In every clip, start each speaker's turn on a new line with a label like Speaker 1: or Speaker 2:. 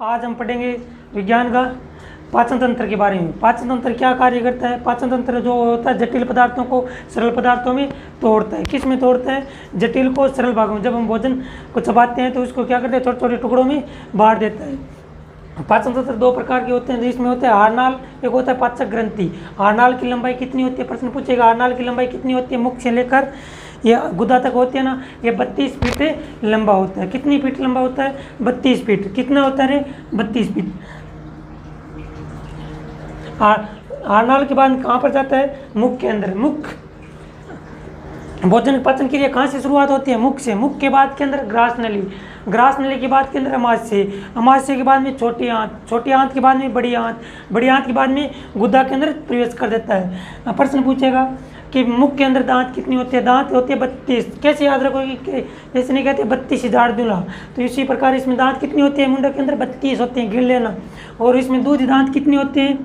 Speaker 1: आज हम पढ़ेंगे विज्ञान का पाचन तंत्र के बारे में। पाचन तंत्र क्या कार्य करता है? पाचन तंत्र जो होता है जटिल पदार्थों को सरल पदार्थों में तोड़ता है। किस में तोड़ता है? जटिल को सरल भागों में। जब हम भोजन को चबाते हैं तो उसको क्या करते हैं? छोटे छोटे टुकड़ों में बांट देता है। पाचन तंत्र दो प्रकार के होते हैं, इसमें होता है आहारनाल, एक होता है पाचक ग्रंथि। आहारनाल की लंबाई कितनी होती है? प्रश्न पूछेगा आहारनाल की लंबाई कितनी होती है? मुख से लेकर ये गुदा तक होती है ना, ये 32 फीट लंबा होता है। कितनी फीट लंबा होता है? 32 फीट। कितना होता है रे? 32 फीट। आहारनाल के बाद कहाँ पर जाता है? मुख के अंदर। मुख भोजन पाचन क्रिया कहाँ से शुरुआत होती है? मुख से। मुख के बाद के अंदर ग्रास नली, ग्रास नली के बाद के अंदर अमाशय, अमाशय के बाद में छोटी आंत, छोटी आंत के बाद में बड़ी आंत, बड़ी आंत के बाद में गुदा के अंदर प्रवेश कर देता है। प्रश्न पूछेगा कि मुख के अंदर दांत कितनी होती है? दांत होती है 32। कैसे याद रखोगे? ऐसे नहीं कहते 32 हजार दूल्हा, तो इसी प्रकार इसमें दांत कितनी होती है? मुंडा के अंदर 32 होते हैं, गिन लेना। और इसमें दूध दांत कितने होते हैं?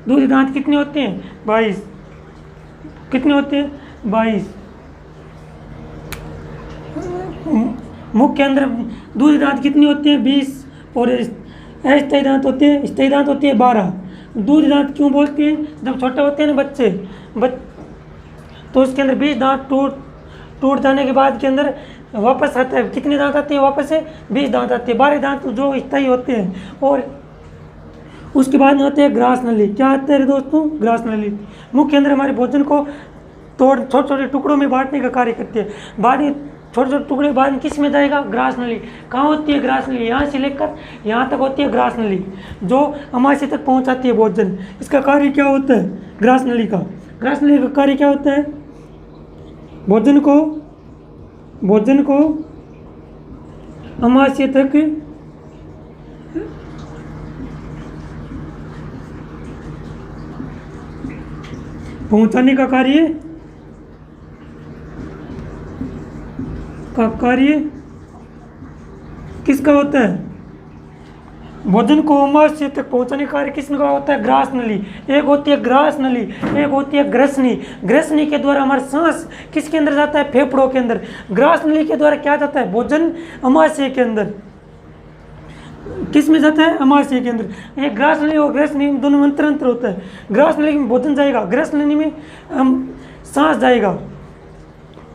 Speaker 1: दूध दांत कितने होते हैं? 22। कितने होते हैं? 22। मुख के अंदर दूध दांत कितनी होते हैं? 20। और अस्थायी दांत होते हैं, स्थायी दांत होते हैं 12। दूध दांत क्यों बोलते हैं? जब छोटे होते हैं ना बच्चे तो उसके अंदर 20 दांत टूट जाने के बाद के अंदर वापस आता है। कितने दांत आते हैं वापस से? 20 दांत आते हैं। 12 दांत जो स्थायी होते हैं। और उसके बाद में होते हैं ग्रास नली। क्या आता है दोस्तों? ग्रास नली। मुख के अंदर हमारे भोजन को छोटे छोटे टुकड़ों में बांटने का कार्य करती है। बाद में छोटे छोटे टुकड़े बाद में किस में जाएगा? ग्रास नली। कहाँ होती है ग्रास नली? यहाँ से लेकर यहाँ तक होती है ग्रास नली, जो अमाशय तक पहुँचाती है भोजन। इसका कार्य क्या होता है ग्रास नली का? ग्रास नली का कार्य क्या होता है? भोजन को अमाशय तक पहुंचाने का कार्य किसका होता है? भोजन को अमाशय तक पहुंचाने का कार्य किसका होता है? ग्रास नली। एक होती है ग्रास नली, एक होती है ग्रसनी। ग्रसनी के द्वारा हमारा सांस किसके अंदर जाता है? फेफड़ों के अंदर। ग्रास नली के द्वारा क्या जाता है? भोजन अमाशय के अंदर। किस में जाता है? अमाशय के अंदर। एक ग्रास नली और ग्रसनी में दोनों में अंतर होता है। ग्रास नली में भोजन जाएगा, ग्रस नली में सांस जाएगा।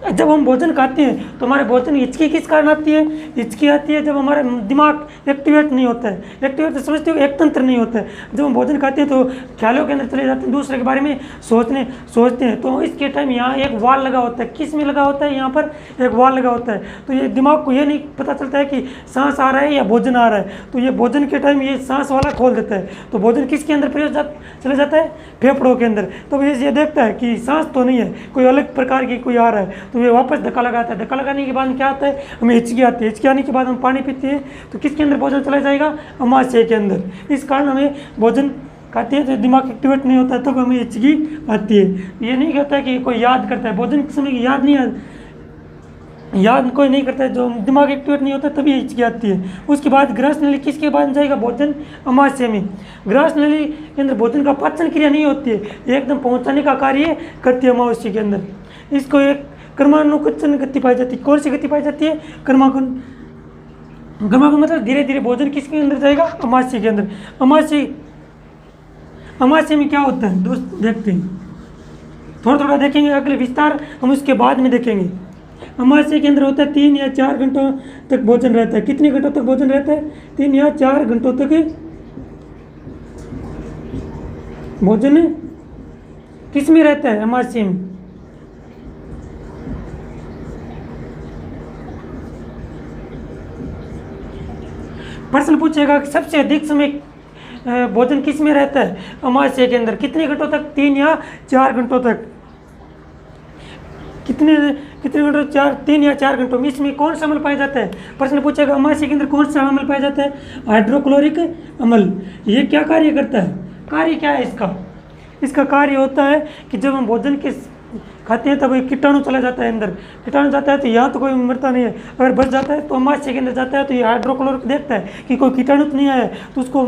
Speaker 1: जब हम भोजन खाते हैं तो हमारे भोजन हिचकी किस कारण आती है? हिचकी आती है जब हमारा दिमाग एक्टिवेट नहीं होता है। एक्टिवेट तो समझते हो, एक तंत्र नहीं होता है। जब हम भोजन खाते हैं तो ख्यालों के अंदर चले जाते हैं, दूसरे के बारे में सोचते हैं। तो इसके टाइम यहाँ एक वाल लगा होता है। किस में लगा होता है? यहाँ पर एक वाल लगा होता है। तो ये दिमाग को ये नहीं पता चलता है कि सांस आ रहा है या भोजन आ रहा है। तो ये भोजन के टाइम ये सांस वाला खोल देता है। तो भोजन किसके अंदर चले जाता है? फेफड़ों के अंदर। तो ये देखता है कि सांस तो नहीं है, कोई अलग प्रकार की कोई आ रहा है, तो ये वापस धक्का लगाता है। धक्का लगाने के बाद क्या आता है? हमें हिचकी आती है। हिचकी आने के बाद हम पानी पीते हैं, तो किसके अंदर भोजन चला जाएगा? अमाशय के अंदर। इस कारण हमें भोजन खाते हैं तो दिमाग एक्टिवेट नहीं होता है, तब हमें हिचकी आती है। ये नहीं कहता है कि कोई याद करता है, भोजन के समय याद कोई नहीं करता है। जो दिमाग एक्टिवेट नहीं होता तभी हिचकी आती है। उसके बाद ग्रास नली किसके बाद जाएगा? भोजन अमाशय में। ग्रास नली के अंदर भोजन का पाचन क्रिया नहीं होती है, एकदम पहुंचाने का कार्य करती है अमाशय के अंदर। इसको एक क्रमानुगतन गति पाई जाती है। कौन सी गति पाई जाती है? क्रमानुगत मतलब धीरे धीरे भोजन किसके अंदर जाएगा? अमाशय के अंदर। अमाशय में क्या होता है दोस्त? देखते हैं, थोड़ा देखेंगे, अगले विस्तार हम उसके बाद में देखेंगे। अमाशय के अंदर होता है 3 या 4 घंटों तक भोजन रहता है। कितने घंटों तक भोजन रहता है? 3 या 4 घंटों तक भोजन किस में रहता है? अमाशय में। प्रश्न पूछेगा कि सबसे अधिक समय भोजन किस में रहता है? अमाशय के अंदर। कितने घंटों तक? 3 या 4 घंटों तक। कितने घंटों? 3 या 4 घंटों में। इसमें कौन सा अम्ल पाया जाता है? प्रश्न पूछेगा अमाशय के अंदर कौन सा अम्ल पाया जाता है? हाइड्रोक्लोरिक अम्ल। ये क्या कार्य करता है? कार्य क्या है इसका? इसका कार्य होता है कि जब हम भोजन के खाते हैं तब कीटाणु चला जाता है अंदर। कीटाणु जाता है तो यहाँ तो कोई मरता नहीं है, अगर बच जाता है तो अमाशय के अंदर जाता है। तो ये हाइड्रोक्लोरिक देखता है कि कोई कीटाणु तो नहीं आया, तो उसको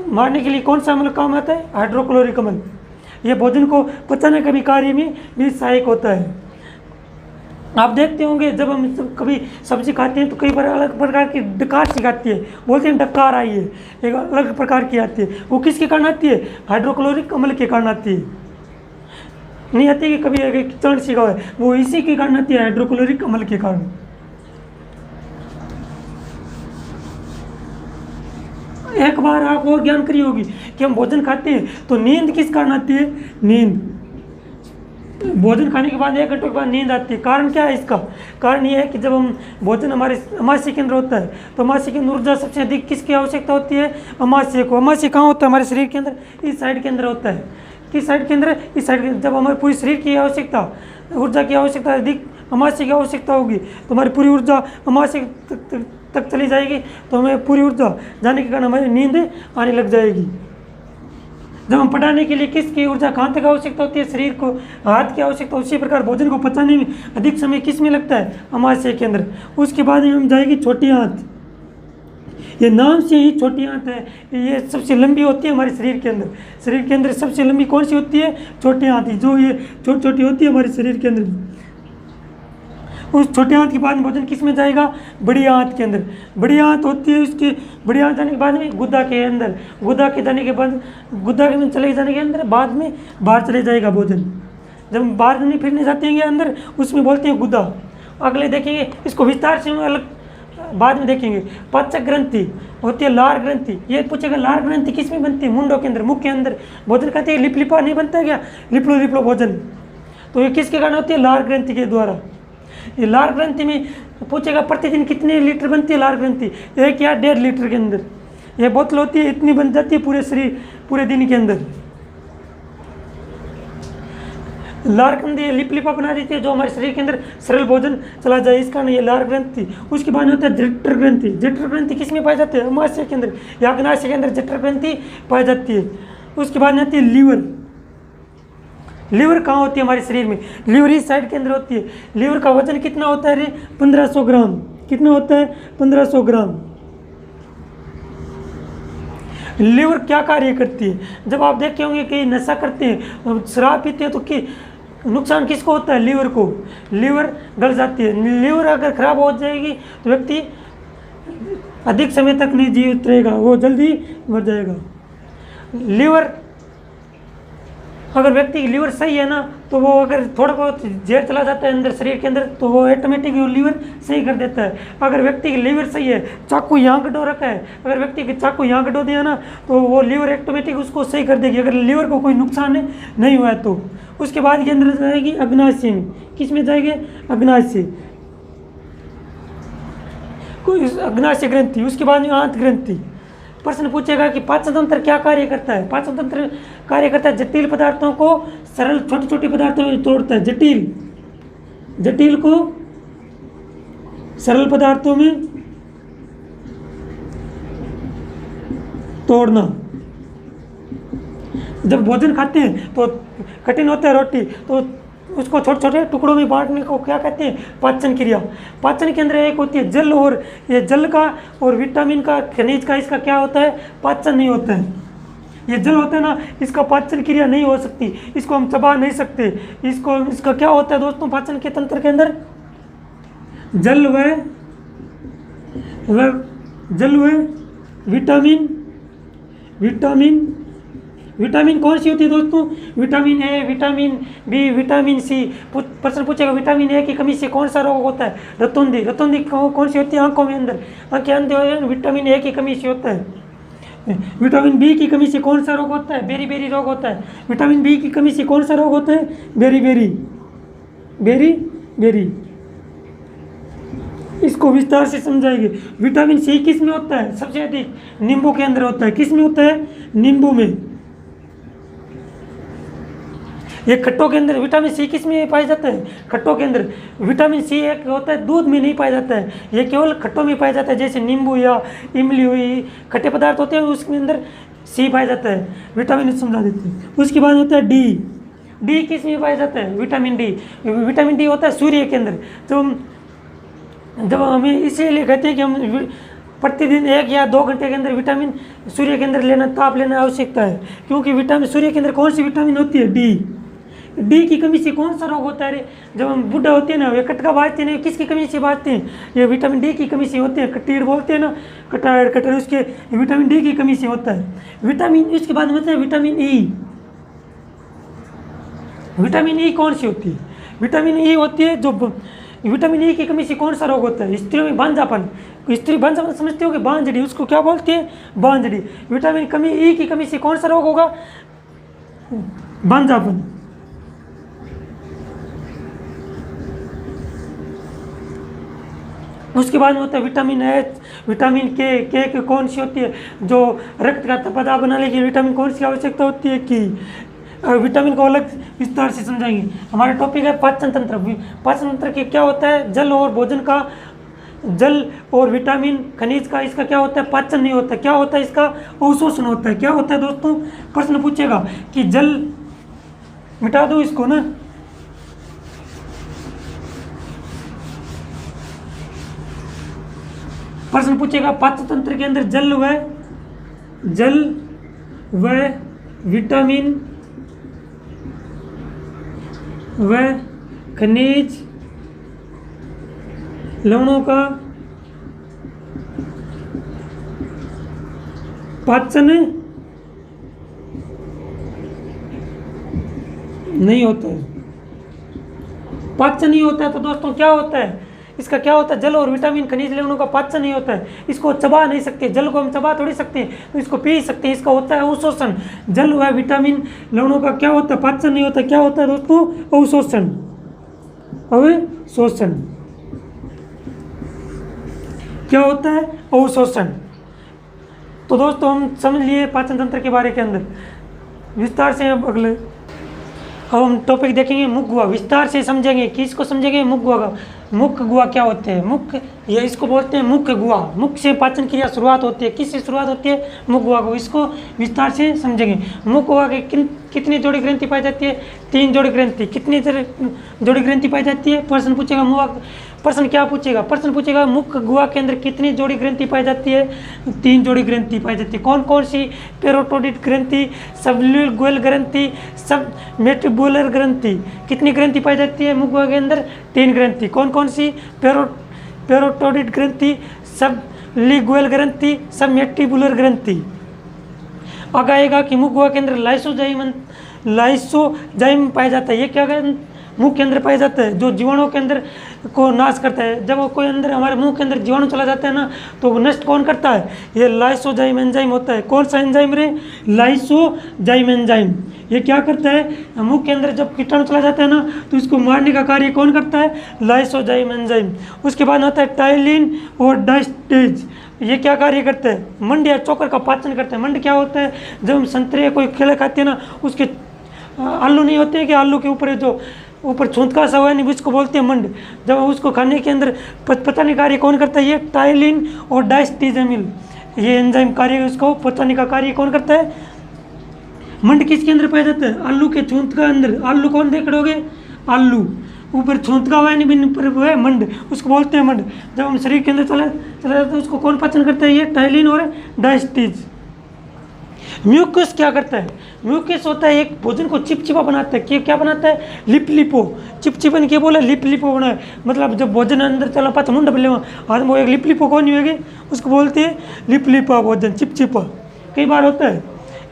Speaker 1: मारने के लिए कौन सा अम्ल काम आता है? हाइड्रोक्लोरिक अम्ल। ये भोजन को पचाने के भी कार्य में भी सहायक होता है। आप देखते होंगे जब हम कभी सब्जी खाते हैं तो कई बार अलग प्रकार की डकार सी आती है, बोलते हैं डकार आई है, एक अलग प्रकार की आती है। वो किसके कारण आती है? हाइड्रोक्लोरिक अम्ल के कारण आती है। नहीं आती कि कभी किचड़ सी है, वो इसी के कारण आती है, हाइड्रोक्लोरिक अम्ल के कारण। एक बार आप और ज्ञान करी होगी कि हम भोजन खाते हैं तो नींद किस कारण आती है? नींद, भोजन खाने के बाद 1 घंटे के बाद नींद आती है। कारण क्या है इसका? कारण ये है कि जब हम भोजन हमारे अमाशय के अंदर होता है तो अमाशय की ऊर्जा सबसे अधिक किसकी आवश्यकता होती है? अमाशय को। अमाशय कहाँ होता है? हमारे शरीर के अंदर, इस साइड के अंदर होता है। किस साइड के अंदर? इस साइड के। जब हमारे पूरी शरीर की आवश्यकता, ऊर्जा की आवश्यकता अधिक अमाशय की आवश्यकता होगी तो हमारी पूरी ऊर्जा अमाशय तक चली जाएगी, तो हमें पूरी ऊर्जा जाने के कारण हमारी नींद आने लग जाएगी। जब हम पढ़ाने के लिए किसकी ऊर्जा कहाँ तक आवश्यकता होती है? शरीर को, हाथ की आवश्यकता। उसी प्रकार भोजन को पचाने में अधिक समय किस में लगता है? अमाशय के अंदर। उसके बाद हम जाएगी छोटी आंत। ये नाम से ही छोटी आंत है, ये सबसे लंबी होती है हमारे शरीर के अंदर। शरीर के अंदर सबसे लंबी कौन सी होती है? छोटी आंत, जो ये छोटी छोटी होती है हमारे शरीर के अंदर। उस छोटी आंत के बाद भोजन किस में जाएगा? बड़ी आंत के अंदर। बड़ी आंत होती है, उसके बड़ी आंत जाने के बाद में गुदा के अंदर, गुदा के जाने के बाद, गुदा के चले जाने के अंदर बाद में बाहर चले जाएगा भोजन। जब बाहर नहीं फिरने जाते हैं अंदर, उसमें बोलते हैं गुदा। अगले देखेंगे इसको विस्तार से, अलग बाद में देखेंगे। पाचक ग्रंथि होती है, लार ग्रंथि। ये पूछेगा लार ग्रंथि किस में बनती है? मुंडों के अंदर, मुख के अंदर। भोजन खाते हैं लिपलिपा नहीं बनता है क्या? लिपलो लिपलो भोजन, तो ये किसके कारण होती है? लार ग्रंथि के द्वारा। ये लार ग्रंथि में पूछेगा प्रतिदिन कितने लीटर बनती है लार ग्रंथि? 1 या 1.5 लीटर के अंदर ये बोतल होती है, इतनी बन जाती है पूरे शरीर, पूरे दिन के अंदर। लार ग्रंथि लिपलिपा बना देती है, जो हमारे शरीर के अंदर सरल भोजन चला जाए, इस कारण ये लार ग्रंथि। उसके बाद होता है जठर ग्रंथि। जठर ग्रंथि किस में पाई जाती है? अमाशय के अंदर या अग्नाशय के अंदर जठर ग्रंथि पाई जाती है। उसके बाद आती है लीवर। लीवर कहाँ होती है हमारे शरीर में? लीवर इस साइड के अंदर होती है। लीवर का वजन कितना होता है रे? 1500 ग्राम। कितना होता है? 1500 ग्राम। लीवर क्या कार्य करती है? जब आप देखे होंगे कि नशा करते हैं, शराब पीते हैं, तो नुकसान किसको होता है? लीवर को। लीवर गल जाती है। लीवर अगर खराब हो जाएगी तो व्यक्ति अधिक समय तक नहीं जीवित रहेगा, वो जल्दी मर जाएगा। लीवर, अगर व्यक्ति की लीवर सही है ना, तो वो अगर थोड़ा बहुत जहर चला जाता है अंदर शरीर के अंदर, तो वो ऑटोमेटिक वो लीवर सही कर देता है। अगर व्यक्ति की लीवर सही है, चाकू यहाँ गडो रखा है, अगर व्यक्ति की चाकू यहाँ गडो दिया ना, तो वो लीवर ऑटोमेटिक उसको सही कर देगी, अगर लीवर को कोई नुकसान नहीं हुआ है तो। उसके बाद के अंदर जाएगी अग्नाशय में। किस में जाएगी? अग्नाशय, कोई अग्नाशय ग्रंथि। उसके बाद में आंत ग्रंथि। प्रश्न पूछेगा कि पाचन तंत्र क्या कार्य करता है? पाचन तंत्र कार्य करता है जटिल पदार्थों को सरल छोटी छोटी पदार्थों में तोड़ता है। जटिल को सरल पदार्थों में तोड़ना। जब भोजन खाते हैं तो कठिन होता है रोटी, तो उसको छोटे छोटे टुकड़ों में बांटने को क्या कहते हैं? पाचन क्रिया। पाचन के अंदर एक होती है जल, और ये जल का और विटामिन का, खनिज का, इसका क्या होता है? पाचन नहीं होता है। ये जल होता है ना, इसका पाचन क्रिया नहीं हो सकती, इसको हम चबा नहीं सकते। इसका क्या होता है दोस्तों? पाचन के तंत्र के अंदर जल व विटामिन कौन सी होती है दोस्तों? Vitamin A, vitamin B, vitamin C. प्रश्न पूछेगा विटामिन ए की कमी से कौन सा रोग होता है? रतौंधी। रतौंधी कौन सी होती है? आंखों में अंदर, आंखें अंधे हो जाए, विटामिन ए की कमी से होता है। विटामिन बी की कमी से कौन सा रोग होता है? बेरी बेरी रोग होता है। विटामिन बी की कमी से कौन सा रोग होता है? Beriberi. इसको विस्तार से समझाएंगे। विटामिन सी किस में होता है? सबसे अधिक नींबू के अंदर होता है। किस में होता है? नींबू में। ये खट्टों के अंदर विटामिन सी किस में पाया जाता है? खट्टों के अंदर। विटामिन सी एक होता है दूध में नहीं पाया जाता है, ये केवल खट्टों में पाया जाता है। जैसे नींबू या इमली हुई, खट्टे पदार्थ होते हैं, उसके अंदर सी पाया जाता है। विटामिन समझा देते हैं। उसके बाद होता है डी किस में पाया जाता है? विटामिन डी होता है सूर्य के अंदर। तो जब हमें इसीलिए कहते हैं कि हम प्रतिदिन 1 या 2 घंटे के अंदर विटामिन सूर्य के अंदर लेना, ताप लेना आवश्यकता है, क्योंकि विटामिन सूर्य के अंदर कौन सी विटामिन होती है? डी। डी की कमी से कौन सा रोग होता है रे? जब हम बुढ़ा होते हैं ना, वे कटका बाजते हैं, किसकी कमी से बाजते हैं? ये विटामिन डी की कमी से होते हैं। कटीर बोलते हैं ना, कटार कटर, उसके विटामिन डी की कमी से होता है। विटामिन, इसके बाद में विटामिन ई। विटामिन ई कौन सी होती है? विटामिन ई होती है जो, विटामिन ई की कमी से कौन सा रोग होता है? स्त्रियों में बांझापन। स्त्री बांझापन समझते हो कि बांझड़ी, उसको क्या बोलते हैं? बांझड़ी। विटामिन कमी ई की कमी से कौन सा रोग होगा? बांझापन। उसके बाद में होता है विटामिन एच, विटामिन के कौन सी होती है? जो रक्त का तपदा बनाने के लिए विटामिन कौन सी आवश्यकता होती है? कि विटामिन को अलग विस्तार से समझाएंगे। हमारा टॉपिक है पाचन तंत्र। पाचन तंत्र के क्या होता है? जल और भोजन का, जल और विटामिन खनिज का इसका क्या होता है? पाचन नहीं होता। क्या होता है? इसका अवशोषण होता है। क्या होता है दोस्तों? प्रश्न पूछेगा कि जल, मिटा दो इसको ना, प्रश्न पूछेगा पाचन तंत्र के अंदर जल व विटामिन व खनिज लवणों का पाचन नहीं होता है। पाचन नहीं होता है तो दोस्तों क्या होता है? इसका क्या होता है? जल और विटामिन खनिज लवणों का पाचन नहीं होता है। इसको चबा नहीं सकते। जल को हम चबा थोड़ी सकते हैं, तो इसको पी सकते हैं। इसका होता है अवशोषण। जल व विटामिन लवणों का क्या होता है? पाचन नहीं होता। क्या होता है दोस्तों? अवशोषण। अवशोषण क्या होता है? अवशोषण। तो दोस्तों हम समझ लिए पाचन तंत्र के बारे के अंदर विस्तार से। अब अगले हम टॉपिक देखेंगे मुख गुहा। विस्तार से समझेंगे। किसको समझेंगे? मुख गुहा का। मुख गुहा क्या होते हैं? मुख, ये इसको बोलते हैं मुख गुहा। मुख से पाचन क्रिया शुरुआत होती है। किससे शुरुआत होती है? मुख गुहा को। इसको विस्तार से समझेंगे। मुख गुहा के कितनी जोड़ी ग्रंथि पाई जाती है? 3 जोड़ी ग्रंथि। कितनी जोड़ी ग्रंथि पाई जाती है? प्रश्न पूछेगा। प्रश्न क्या पूछेगा? प्रश्न पूछेगा मुख गुहा के अंदर कितनी जोड़ी ग्रंथि पाई जाती है? 3 जोड़ी ग्रंथि पाई जाती है। कौन कौन सी? पेरोटोडिट ग्रंथि, सबल्यूगुअल ग्रंथि, सब मेटिबुलर ग्रंथि। कितनी ग्रंथि पाई जाती है मुख गुहा के अंदर? 3 ग्रंथि। कौन कौन सी? पेरोटोडिट ग्रंथि, सब लिगुअल ग्रंथि, सब मेटिबुलर ग्रंथि। आगे आएगा कि मुख गुहा के अंदर लाइसोजाइम पाया जाता है। ये क्या मुंह के अंदर पाया जाता है? जो जीवाणुओं के अंदर को नाश करता है। जब कोई अंदर, हमारे मुंह के अंदर जीवाणु चला जाता है ना, तो वो नष्ट कौन करता है? ये लाइसोजाइम एंजाइम होता है। कौन सा एंजाइम रे? Lysozyme enzyme. ये क्या करता है? मुंह के अंदर जब कीटाणु चला जाता है ना, तो इसको मारने का कार्य कौन करता है? Lysozyme enzyme. उसके बाद आता है टाइलिन और डायस्टेज। ये क्या कार्य करते हैं? मंड या चोकर का पाचन करते हैं। मंड क्या होता है? जब हम संतरे कोई केले खाते हैं ना, उसके आलू नहीं होते हैं कि आलू के ऊपर जो ऊपर छूंदका सा हुआ है नहीं, उसको बोलते हैं मंड। जब उसको खाने के अंदर पचाने कार्य कौन करता है? ये टाइलिन और डायस्टीजमिल, ये एंजाइम कार्य, उसको पचाने का कार्य कौन करता है? मंड किसके अंदर पाया जाता है? आलू के छूंदका अंदर। आलू कौन देख रहोगे? आलू ऊपर छूंदका हुआ है नहीं, बिन पर वो है मंड, उसको बोलते हैं मंड। जब हम शरीर के अंदर चला जाता है, उसको कौन पाचन करता है? ये टाइलिन और डायस्टीज। म्यूकस क्या करता है? म्यूकस होता है एक भोजन को चिपचिपा बनाता है। क्या बनाता है? लिपलिपो। चिपचिपन के बोले लिपलिपो बना है। मतलब जब भोजन अंदर चला पाता मुंड बल्ले आज वो एक लिपलिपो कौन हुएगी? उसको बोलते हैं लिपलिपा भोजन, चिपचिपा। कई बार होता है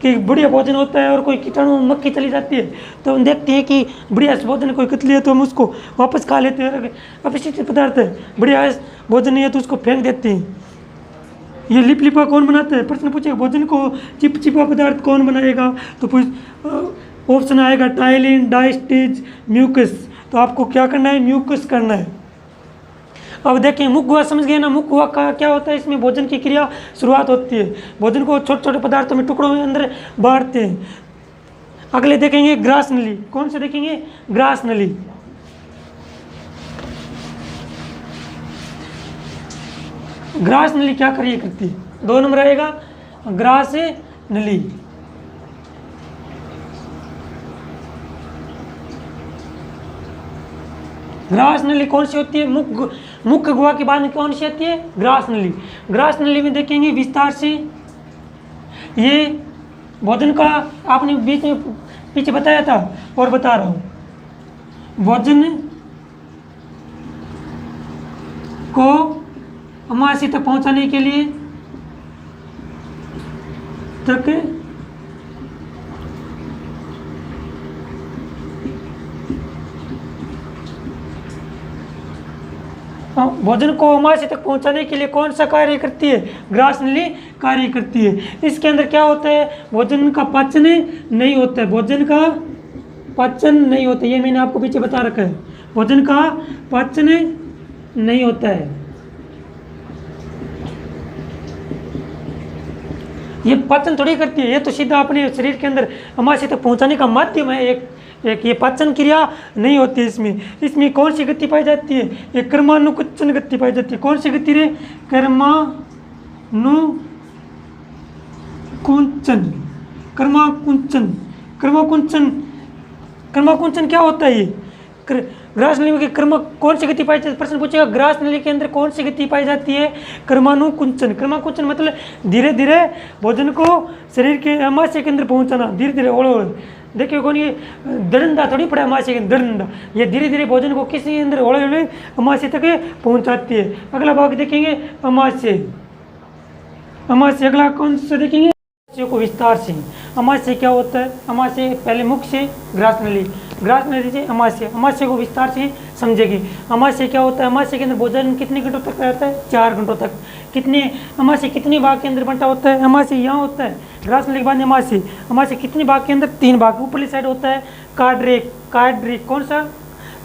Speaker 1: कि बढ़िया भोजन होता है और कोई कीटाणु मक्खी चली जाती है, तो हम देखते हैं कि बढ़िया भोजन कोई कतली है तो हम उसको वापस खा लेते हैं। अपशिष्ट पदार्थ है, बढ़िया भोजन नहीं है तो उसको फेंक देते हैं। ये लिपलिपा कौन बनाता है? प्रश्न पूछेगा भोजन को चिपचिपा पदार्थ कौन बनाएगा? तो ऑप्शन आएगा टाइलिन, डायस्टीज, म्यूकस। तो आपको क्या करना है? म्यूकस करना है। अब देखें मुख गुहा समझ गए ना? मुख गुहा का क्या होता है? इसमें भोजन की क्रिया शुरुआत होती है। भोजन को छोटे छोटे पदार्थों में, टुकड़ों में अंदर बांटते हैं। अगले देखेंगे ग्रास नली। कौन से देखेंगे? ग्रास नली। ग्रास नली क्या कार्य करती है? 2 नंबर आएगा ग्रास नली। ग्रास नली कौन सी होती है? मुख गुहा के बाद में कौन सी आती है? ग्रास नली। ग्रास नली में देखेंगे विस्तार से। ये भोजन का आपने बीच में पीछे बताया था और बता रहा हूँ। भोजन को अमाशय तक पहुंचाने के लिए भोजन को अमाशय तक पहुंचाने के लिए कौन सा कार्य करती है? ग्रास नली कार्य करती है। इसके अंदर क्या होता है? भोजन का पाचन नहीं होता है, भोजन का पाचन नहीं होता, ये मैंने आपको पीछे बता रखा है, भोजन का पाचन नहीं होता है। ये पाचन थोड़ी करती है, ये तो सीधा अपने शरीर के अंदर अमाशय तक पहुंचाने का माध्यम है। एक ये पाचन क्रिया नहीं होती है। इसमें कौन सी गति पाई जाती है? ये कर्मानुकुंचन गति पाई जाती है। कौन सी गति रे? कर्माकुंचन क्या होता है? ये ग्रास नली में कर्म कौन सी गति पाई जाती है? प्रश्न पूछेगा ग्रास नली के अंदर कौन सी गति पाई जाती है? कर्मानुकुंचन। कर्माकुंचन मतलब धीरे धीरे भोजन को शरीर के अमाशय के अंदर पहुंचाना, धीरे धीरे ओढ़। देखिए कौन ये दरंदा थोड़ी पड़ा अमाशय के अंदर, दरंदा ये धीरे धीरे भोजन को किसी अंदर ओढ़े हुए अमाशय तक पहुंचाती है। अगला भाग देखेंगे अमाशय। अमाशय अगला कौन सा देखेंगे? अमाशय को विस्तार से। अमाशय क्या होता है? अमाशय पहले मुख से ग्रास नली, ग्रास नली से अमाशय। अमाशय को विस्तार से समझेंगे। अमाशय क्या होता है? अमाशय के अंदर भोजन कितने घंटों तक रहता है? 4 घंटों तक। कितने अमाशय कितने भाग के अंदर बंटा होता है? अमाशय यहाँ होता है, ग्रास नली के बाद अमाशय। अमाशय कितने भाग के अंदर? 3 भाग। ऊपरली साइड होता है कार्ड्रिक। कौन सा?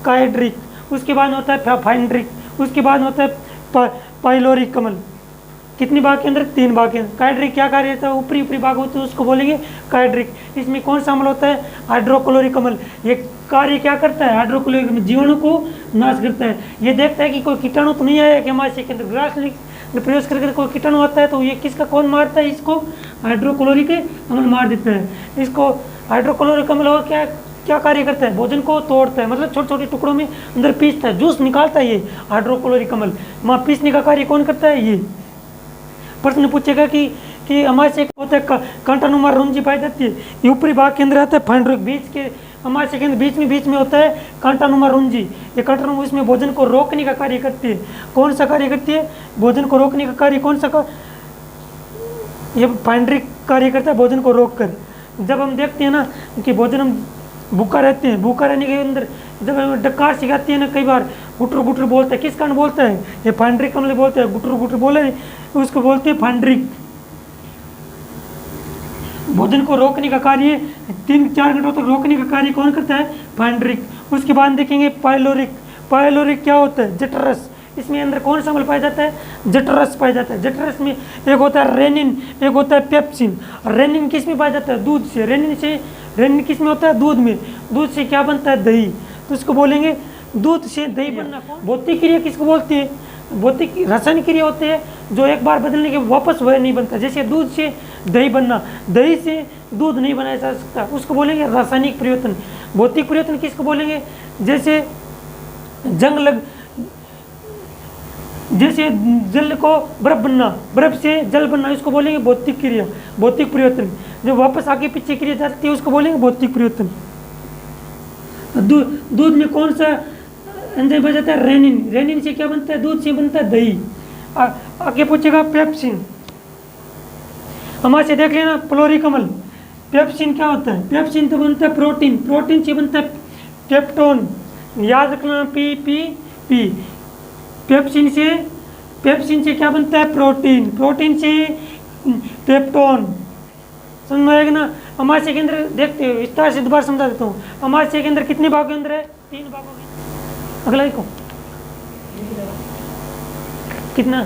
Speaker 1: कार्ड्रिक। उसके बाद होता है फाइंड्रिक। उसके बाद होता है पाइलोरिक कमल। कितने भाग के अंदर? 3 भाग के अंदर। कार्ड्रिक क्या कार्य होता है? ऊपरी भाग होता है, उसको बोलेंगे कार्ड्रिक। इसमें कौन सा अम्ल होता है? हाइड्रोक्लोरिक अम्ल। ये कार्य क्या करता है? हाइड्रोक्लोरिक जीवाणु को नाश करता है। ये देखता है कि कोई कीटाणु तो नहीं आया कि अमाशय के अंदर। ग्रास नली प्रवेश करके कोई कीटाणु आता है तो ये किसका कौन मारता है? इसको हाइड्रोक्लोरिक अम्ल मार देता है। इसको हाइड्रोक्लोरिक अम्ल और क्या कार्य करता है? भोजन को तोड़ता है, मतलब छोटे छोटे टुकड़ों में अंदर पीसता है, जूस निकालता है। ये हाइड्रोक्लोरिक अम्ल वहाँ पीसने का कार्य कौन करता है? ये प्रश्न पूछेगा कि अमाशय होता है कांटानुमा रुंजी पाई जाती है। ये ऊपरी भाग के अंदर आता है फाइंड्रिक। बीच के अमाशय के अंदर बीच में होता है कांटानुमा रुंजी। ये कांटानुमा इसमें भोजन को रोकने का कार्य करती है। कौन सा कार्य करती है? भोजन को रोकने का कार्य कौन सा ये फाइंड्रिक कार्य करता है भोजन को रोक कर। जब हम देखते हैं ना कि भोजन हम भूखा रहते हैं, भूखा रहने के अंदर जब हमें डकार सिखाती है ना, कई बार गुटर गुटर बोलता है। किस कारण बोलता है? ये फाइंड्रिक अम्ल बोलते हैं, गुटर गुटर बोले उसको बोलते हैं फाइंड्रिक। भोजन को रोकने का कार्य 3-4 घंटों तक रोकने का कार्य कौन करता है? फाइंड्रिक। उसके बाद देखेंगे पाइलोरिक। पाइलोरिक क्या होता है? जठरस। इसमें अंदर कौन सा अम्ल पाया जाता है? जठरस पाया जाता है। जठरस में एक होता है रेनिन, एक होता है पेप्सिन। रेनिन किस में पाया जाता है? दूध से। रेनिन किस में होता है? दूध में। दूध से क्या बनता है? दही। तो उसको बोलेंगे दूध से दही बनना। भौतिक क्रिया किसको बोलती है? भौतिक रासायनिक क्रिया होती है जो एक बार बदलने के वापस वह नहीं बनता। जैसे दूध से दही बनना, दही से दूध नहीं बनाया जा सकता, उसको बोलेंगे रासायनिक परिवर्तन। भौतिक परिवर्तन किसको बोलेंगे? जैसे जैसे जल को बर्फ बनना, बर्फ से जल बनना, इसको बोलेंगे भौतिक क्रिया, भौतिक परिवर्तन। जो वापस आगे पीछे क्रिया जाती है उसको बोलेंगे भौतिक परिवर्तन। दूध में कौन सा एंजाइम पाया जाता है? रेनिन। रेनिन से क्या बनता है? दूध से बनता है दही। आगे पूछेगा पेप्सिन। अमाशय देख लेना, प्लोरिक अम्ल। पेप्सिन क्या होता है? पेप्सिन तो बनता है प्रोटीन। प्रोटीन से बनता है पेप्टोन। याद रखना पी। पेप्सिन से क्या बनता है? प्रोटीन। प्रोटीन से पेप्टोन। समझ में आएगा ना? अमाशय के अंदर देखते हो, विस्तार से दोबारा समझा देता हूँ। अमाशय के अंदर कितने भाग के अंदर है? 3 भागों के। अगला को कितना?